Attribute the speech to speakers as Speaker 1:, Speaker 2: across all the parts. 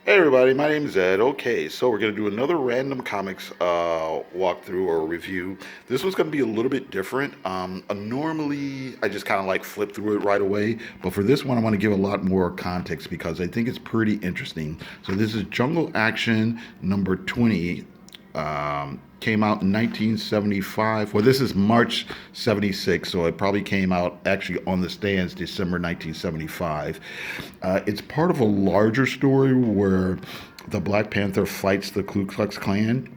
Speaker 1: Hey everybody, my name is Ed. Okay, so we're going to do another random comics walkthrough or review. This one's going to be a little bit different. Normally, I just kind of like flip through it right away, but for this one, I want to give a lot more context because I think it's pretty interesting. So this is Jungle Action number 20. Came out in 1975. Well, this is March 76, so it probably came out actually on the stands December 1975. It's part of a larger story where the Black Panther fights the Ku Klux Klan.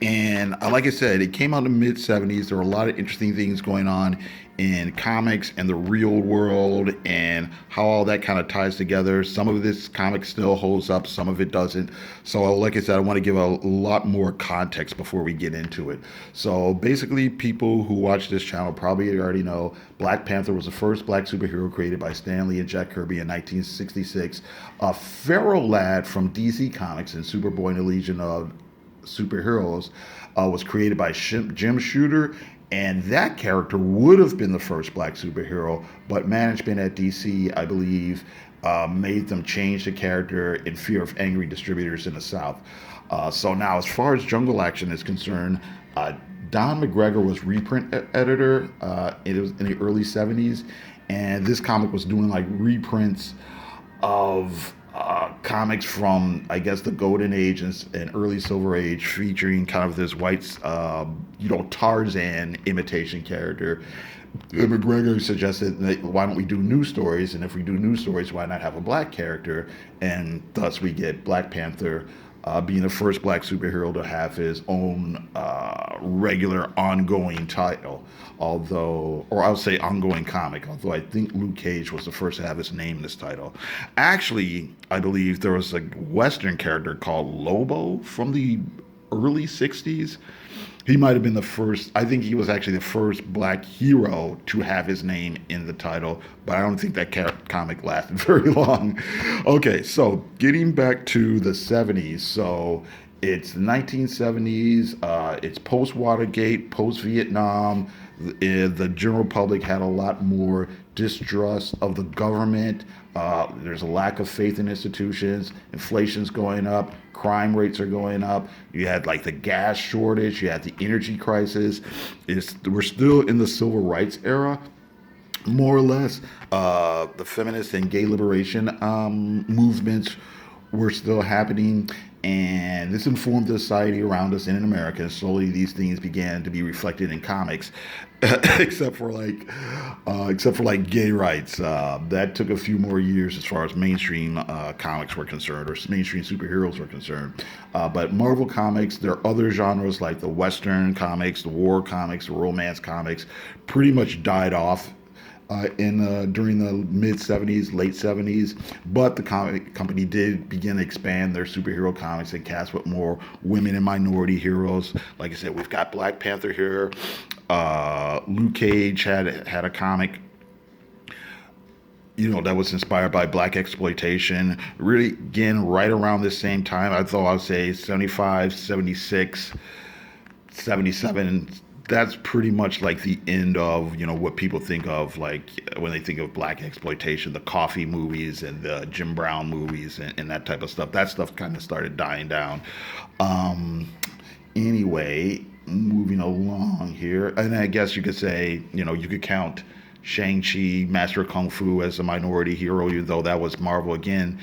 Speaker 1: And like I said, it came out in the mid 70s. There were a lot of interesting things going on in comics and the real world and how all that kind of ties together. Some of this comic still holds up, some of it doesn't. So, like I said, I want to give a lot more context before we get into it. So, basically, people who watch this channel probably already know Black Panther was the first black superhero created by Stan Lee and Jack Kirby in 1966. A feral lad from DC Comics and Superboy and the Legion of Superheroes was created by Jim Shooter, and that character would have been the first black superhero, but management at DC, I believe, made them change the character in fear of angry distributors in the South. So now, as far as Jungle Action is concerned, Don McGregor was reprint editor. It was in the early 70s, and this comic was doing like reprints of comics from, I guess, the Golden Age and early Silver Age, featuring kind of this white, Tarzan imitation character. And McGregor suggested, that, why don't we do news stories? And if we do news stories, why not have a black character? And thus we get Black Panther being the first black superhero to have his own regular ongoing title, or I'll say ongoing comic, although I think Luke Cage was the first to have his name in this title. Actually, I believe there was a Western character called Lobo from the early 60s. He might have been the first. I think he was actually the first black hero to have his name in the title, but I don't think that comic lasted very long. Okay, so getting back to the 70s. So it's the 1970s. It's post Watergate, post Vietnam. The general public had a lot more distrust of the government. There's a lack of faith in institutions. Inflation's going up. Crime rates are going up. You had like the gas shortage. You had the energy crisis. We're still in the civil rights era, more or less. The feminist and gay liberation movements were still happening, and this informed the society around us and in America. And slowly, these things began to be reflected in comics, except for like gay rights. That took a few more years as far as mainstream comics were concerned, or mainstream superheroes were concerned. But Marvel comics, there are other genres like the Western comics, the war comics, the romance comics, pretty much died off during the mid 70s, late 70s, but the comic company did begin to expand their superhero comics and cast with more women and minority heroes. Like I said, we've got Black Panther here. Luke Cage had a comic, that was inspired by black exploitation. Really, again, right around this same time, I would say 75, 76, 77. That's pretty much like the end of what people think of like when they think of black exploitation, the coffee movies and the Jim Brown movies and that type of stuff. That stuff kind of started dying down. Anyway, moving along here, and I guess you could say you could count Shang-Chi, Master of Kung Fu as a minority hero, even though that was Marvel again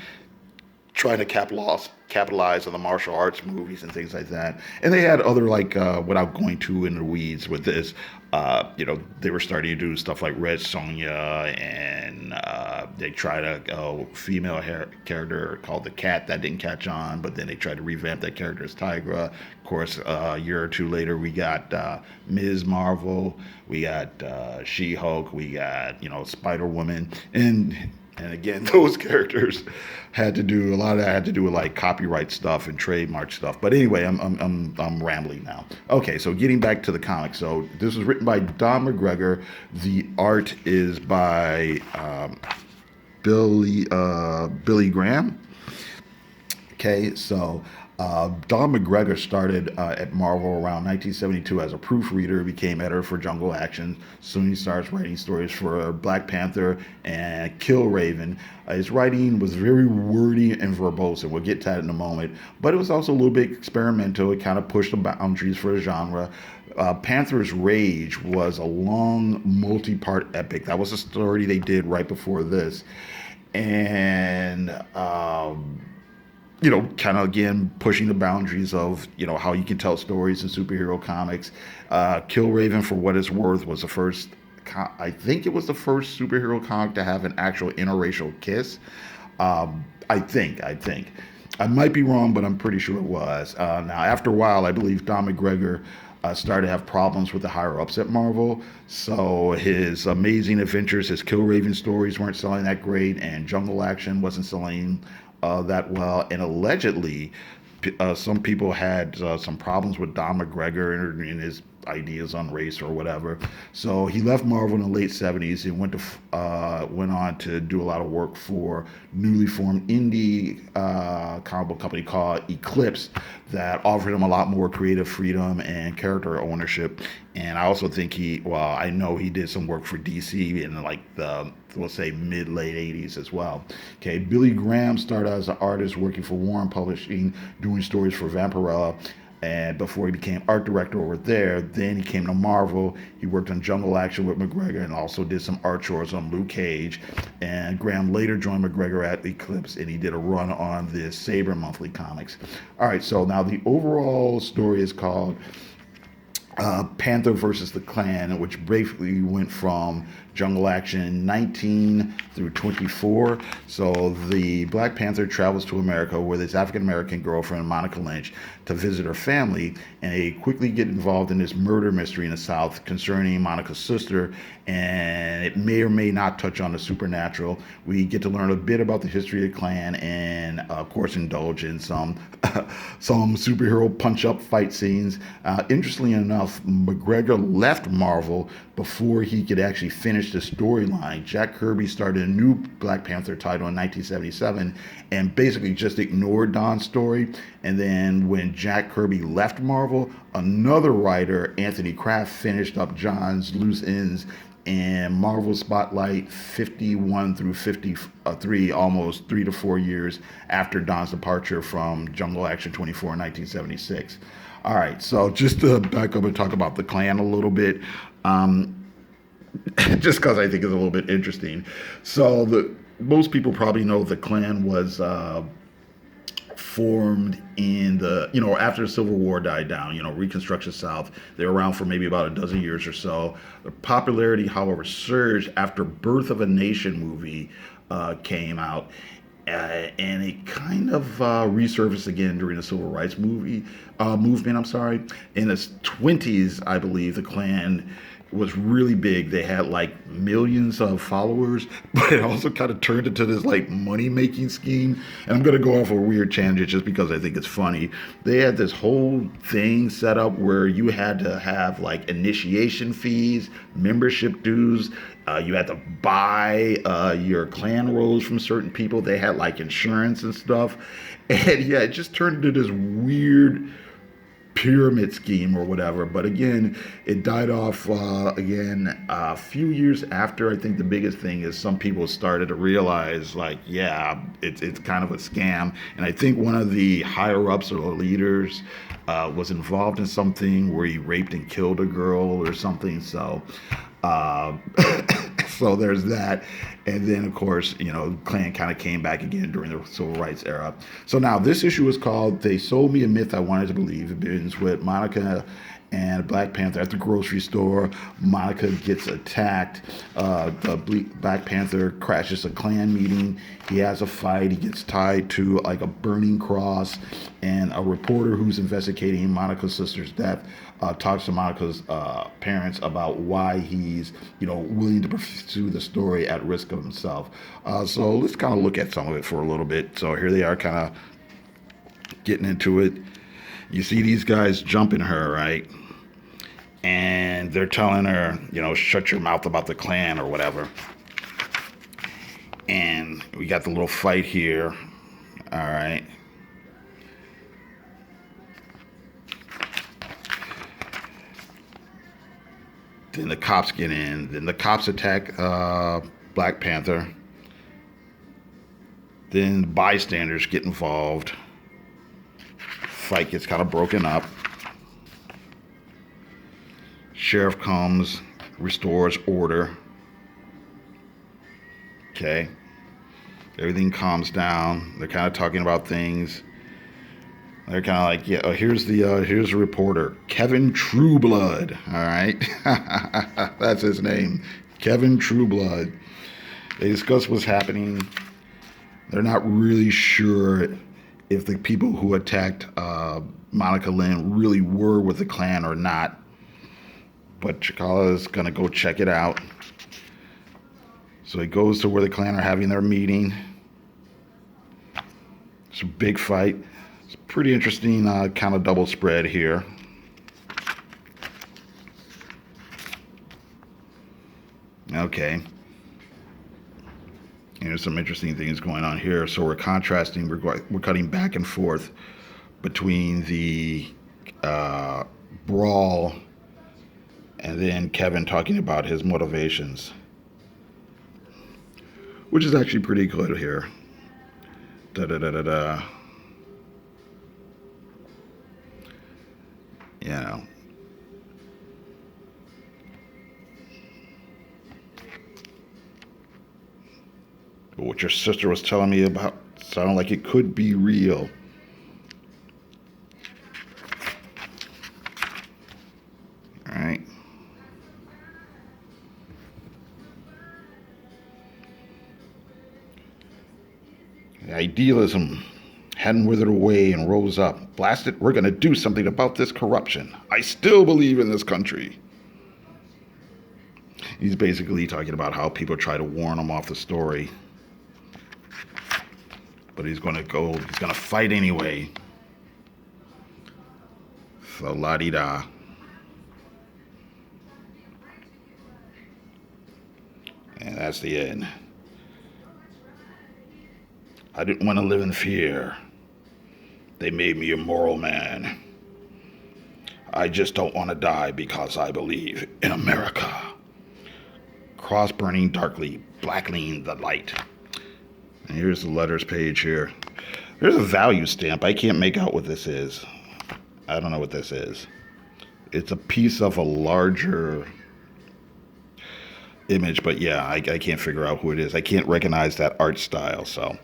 Speaker 1: trying to capitalize on the martial arts movies and things like that. And they had other without going too in the weeds with this, they were starting to do stuff like Red Sonja, and they tried a female character called the Cat that didn't catch on, but then they tried to revamp that character as Tigra. Of course, a year or two later, we got Ms. Marvel, we got She-Hulk, we got Spider Woman, and again, those characters had to do a lot of that had to do with like copyright stuff and trademark stuff. But anyway, I'm rambling now. Okay, so getting back to the comic. So this was written by Don McGregor. The art is by Billy Graham. Okay, so Don McGregor started at Marvel around 1972 as a proofreader, became editor for Jungle Action. Soon he starts writing stories for Black Panther and Kill Raven. His writing was very wordy and verbose, and we'll get to that in a moment. But it was also a little bit experimental. It kind of pushed the boundaries for the genre. Panther's Rage was a long, multi-part epic. That was a story they did right before this, and kind of again pushing the boundaries of how you can tell stories in superhero comics. Kill Raven, for what it's worth, was the first. I think it was the first superhero comic to have an actual interracial kiss. I think. I might be wrong, but I'm pretty sure it was. Now, after a while, I believe Don McGregor started to have problems with the higher ups at Marvel. So his Amazing Adventures, his Kill Raven stories weren't selling that great, and Jungle Action wasn't selling that well. And allegedly, some people had some problems with Don McGregor and his ideas on race or whatever. So he left Marvel in the late '70s and went on to do a lot of work for newly formed indie comic book company called Eclipse that offered him a lot more creative freedom and character ownership. And I also think I know he did some work for DC in like the, let's say, mid late '80s as well. Okay, Billy Graham started as an artist working for Warren Publishing, doing stories for Vampirella. And before he became art director over there, then he came to Marvel. He worked on Jungle Action with McGregor and also did some art chores on Luke Cage. And Graham later joined McGregor at Eclipse, and he did a run on the Saber monthly comics. All right, so now the overall story is called Panther versus the Klan, which basically went from Jungle Action 19 through 24. So the Black Panther travels to America with his African American girlfriend, Monica Lynch, to visit her family, and they quickly get involved in this murder mystery in the South concerning Monica's sister, and it may or may not touch on the supernatural. We get to learn a bit about the history of the Klan and, of course, indulge in some superhero punch-up fight scenes. Interestingly enough, McGregor left Marvel before he could actually finish the storyline. Jack Kirby started a new Black Panther title in 1977 and basically just ignored Don's story. And then when Jack Kirby left Marvel, another writer, Anthony Kraft, finished up John's loose ends in Marvel Spotlight 51 through 53, almost 3 to 4 years after Don's departure from Jungle Action 24 in 1976. All right, so just to back up and talk about the Klan a little bit, just because I think it's a little bit interesting. So most people probably know the Klan was formed in after the Civil War died down, Reconstruction South. They were around for maybe about a dozen years or so. The popularity, however, surged after Birth of a Nation movie came out. And it kind of resurfaced again during the Civil Rights movement. In the 20s, I believe the Klan was really big. They had like millions of followers, but it also kind of turned into this like money making scheme. And I'm going to go off a weird tangent just because I think it's funny. They had this whole thing set up where you had to have like initiation fees, membership dues. You had to buy your Klan rolls from certain people. They had like insurance and stuff. And yeah, it just turned into this weird pyramid scheme or whatever. But again, it died off again a few years after. I think the biggest thing is some people started to realize like, yeah, it's kind of a scam. And I think one of the higher ups or leaders was involved in something where he raped and killed a girl or something. So so there's that. And then, of course, Klan kind of came back again during the Civil Rights era. So now this issue is called They Sold Me a Myth I Wanted to Believe. It begins with Monica and Black Panther at the grocery store. Monica gets attacked. The Black Panther crashes a Klan meeting. He has a fight. He gets tied to like a burning cross. And a reporter who's investigating Monica's sister's death talks to Monica's parents about why he's, willing to pursue the story at risk of himself. So let's kind of look at some of it for a little bit. So here they are kind of getting into it. You see these guys jumping her, right? And they're telling her, shut your mouth about the Klan or whatever. And we got the little fight here. All right. Then the cops get in. Then the cops attack Black Panther. Then bystanders get involved. Fight gets kind of broken up. Sheriff comes, restores order. Okay. Everything calms down. They're kind of talking about things. They're kind of like, yeah, here's the reporter, Kevin Trueblood. All right. That's his name. Kevin Trueblood. They discuss what's happening. They're not really sure if the people who attacked Monica Lynn really were with the Klan or not. But Chikala is going to go check it out. So he goes to where the Klan are having their meeting. It's a big fight. It's a pretty interesting kind of double spread here. Okay. There's some interesting things going on here. So we're contrasting, we're cutting back and forth between the brawl and then Kevin talking about his motivations, which is actually pretty good here. Da-da-da-da-da. You know. But what your sister was telling me about sounded like it could be real. All right. Idealism hadn't withered away and rose up. Blast it, we're going to do something about this corruption. I still believe in this country. He's basically talking about how people try to warn him off the story. But he's going to fight anyway. So la-di-da. And that's the end. I didn't want to live in fear. They made me a moral man. I just don't want to die because I believe in America. Cross burning darkly, blackling the light. And here's the letters page here. There's a value stamp. I can't make out what this is. I don't know what this is. It's a piece of a larger image, but yeah, I can't figure out who it is. I can't recognize that art style, so.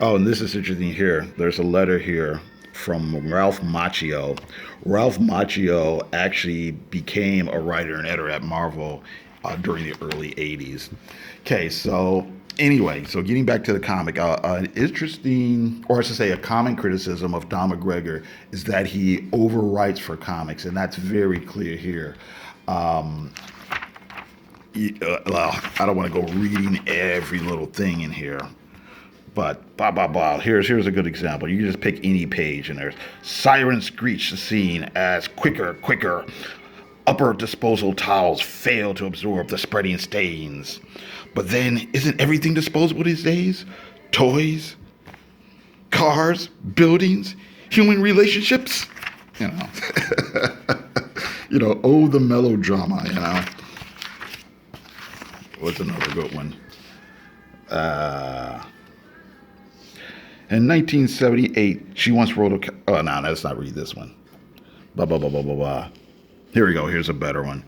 Speaker 1: Oh, and this is interesting here. There's a letter here from Ralph Macchio. Ralph Macchio actually became a writer and editor at Marvel during the early 80s. Okay, so anyway, so getting back to the comic, an interesting, or I should say a common criticism of Don McGregor is that he overwrites for comics, and that's very clear here. Well, I don't want to go reading every little thing in here. But blah, blah, blah. Here's a good example. You can just pick any page and there's sirens screech the scene as quicker. Upper disposal towels fail to absorb the spreading stains. But then, isn't everything disposable these days? Toys, cars, buildings, human relationships? You know. Oh, the melodrama, What's another good one? In 1978, she once wrote oh, no, let's not read this one. Blah, blah, blah, blah, blah, blah. Here we go. Here's a better one.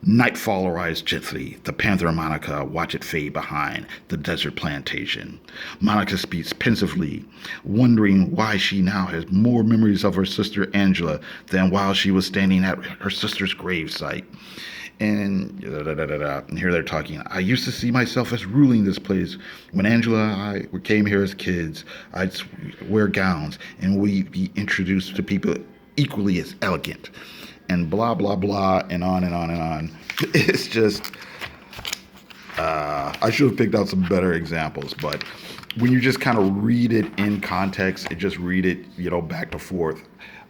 Speaker 1: Nightfall arrives gently. The Panther and Monica watch it fade behind the desert plantation. Monica speaks pensively, wondering why she now has more memories of her sister Angela than while she was standing at her sister's gravesite. And and here they're talking. I used to see myself as ruling this place. When Angela and I came here as kids, I'd wear gowns and we'd be introduced to people equally as elegant. And blah, blah, blah, and on and on and on. It's just, I should have picked out some better examples, but when you just kind of read it in context and just read it, back and forth,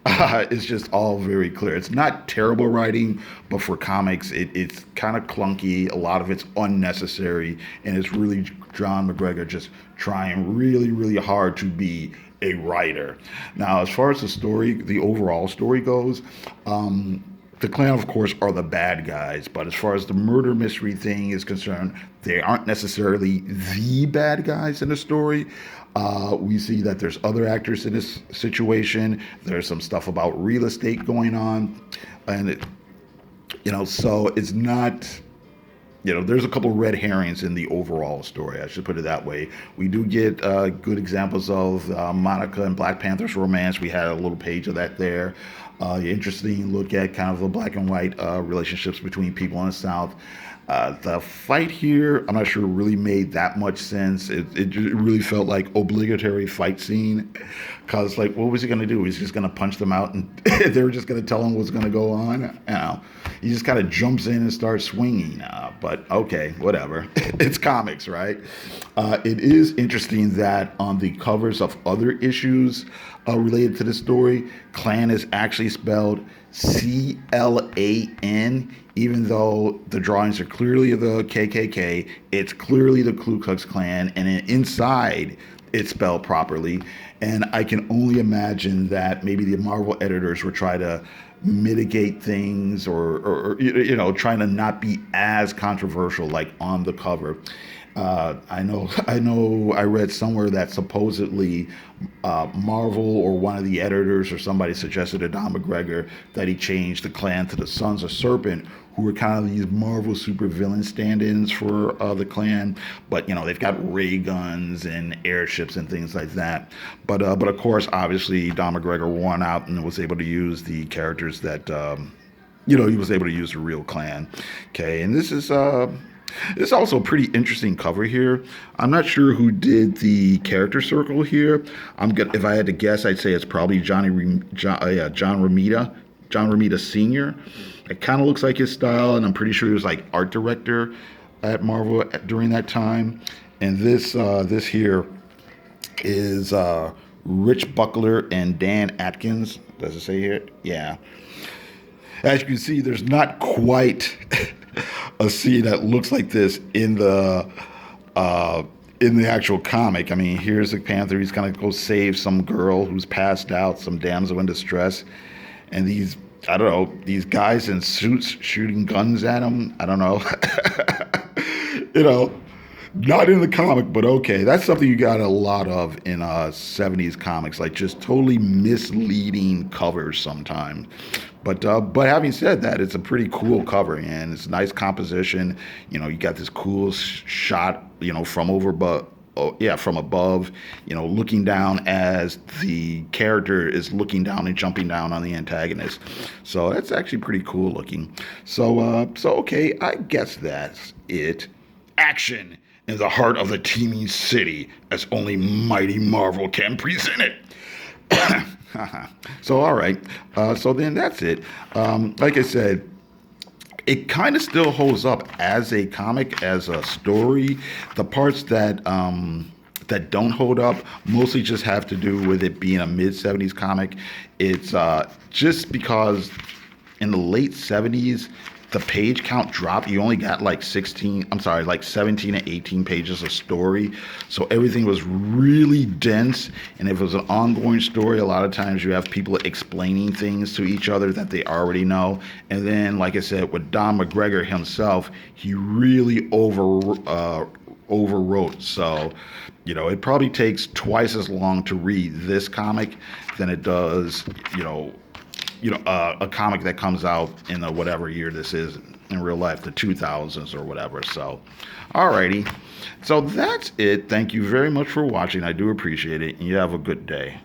Speaker 1: it's just all very clear. It's not terrible writing, but for comics, it's kind of clunky. A lot of it's unnecessary, and it's really John McGregor just trying really, really hard to be a writer. Now, as far as the overall story goes, the Klan, of course, are the bad guys, but as far as the murder mystery thing is concerned, they aren't necessarily the bad guys in the story. We see that there's other actors in this situation. There's some stuff about real estate going on, and so it's not. There's a couple red herrings in the overall story. I should put it that way. We do get good examples of Monica and Black Panther's romance. We had a little page of that there. Interesting look at kind of the black and white relationships between people in the South. The fight here, I'm not sure really made that much sense. It really felt like obligatory fight scene. Because, like, what was he going to do? He's just going to punch them out and they were just going to tell him what's going to go on? He just kind of jumps in and starts swinging. But, okay, whatever. It's comics, right? It is interesting that on the covers of other issues related to the story, Klan is actually spelled Clan, even though the drawings are clearly the KKK, it's clearly the Ku Klux Klan, and inside it's spelled properly. And I can only imagine that maybe the Marvel editors were trying to mitigate things or trying to not be as controversial like on the cover. I know I read somewhere that supposedly Marvel or one of the editors or somebody suggested to Don McGregor that he change the Klan to the Sons of Serpent, who were kind of these Marvel supervillain stand-ins for the Klan. But, they've got ray guns and airships and things like that. But of course, obviously, Don McGregor won out and was able to use the characters that, he was able to use the real Klan. Okay, and this is also a pretty interesting cover here. I'm not sure who did the character circle here. If I had to guess, I'd say it's probably John Romita Sr. It kind of looks like his style, and I'm pretty sure he was like art director at Marvel during that time. And this here is Rich Buckler and Dan Atkins. Does it say here? Yeah. As you can see, there's not quite a scene that looks like this in the actual comic. I mean, here's the Panther. He's gonna go save some girl who's passed out, some damsel in distress, and these guys in suits shooting guns at him. I don't know. Not in the comic, but okay. That's something you got a lot of in 70s comics, like just totally misleading covers sometimes. But having said that, it's a pretty cool cover, and it's a nice composition. You got this cool shot, from above, looking down as the character is looking down and jumping down on the antagonist. So that's actually pretty cool looking. So okay, I guess that's it. Action in the heart of the teeming city, as only mighty Marvel can present it. So, all right. So then that's it. Like I said, it kind of still holds up as a comic, as a story. The parts that don't hold up mostly just have to do with it being a mid-70s comic. It's just because in the late 70s, the page count dropped. You only got like 17 and 18 pages of story. So everything was really dense. And if it was an ongoing story, a lot of times you have people explaining things to each other that they already know. And then, like I said, with Don McGregor himself, he really overwrote. So, it probably takes twice as long to read this comic than it does, a comic that comes out in the whatever year this is in real life, the 2000s or whatever. So, alrighty. So that's it. Thank you very much for watching. I do appreciate it. And you have a good day.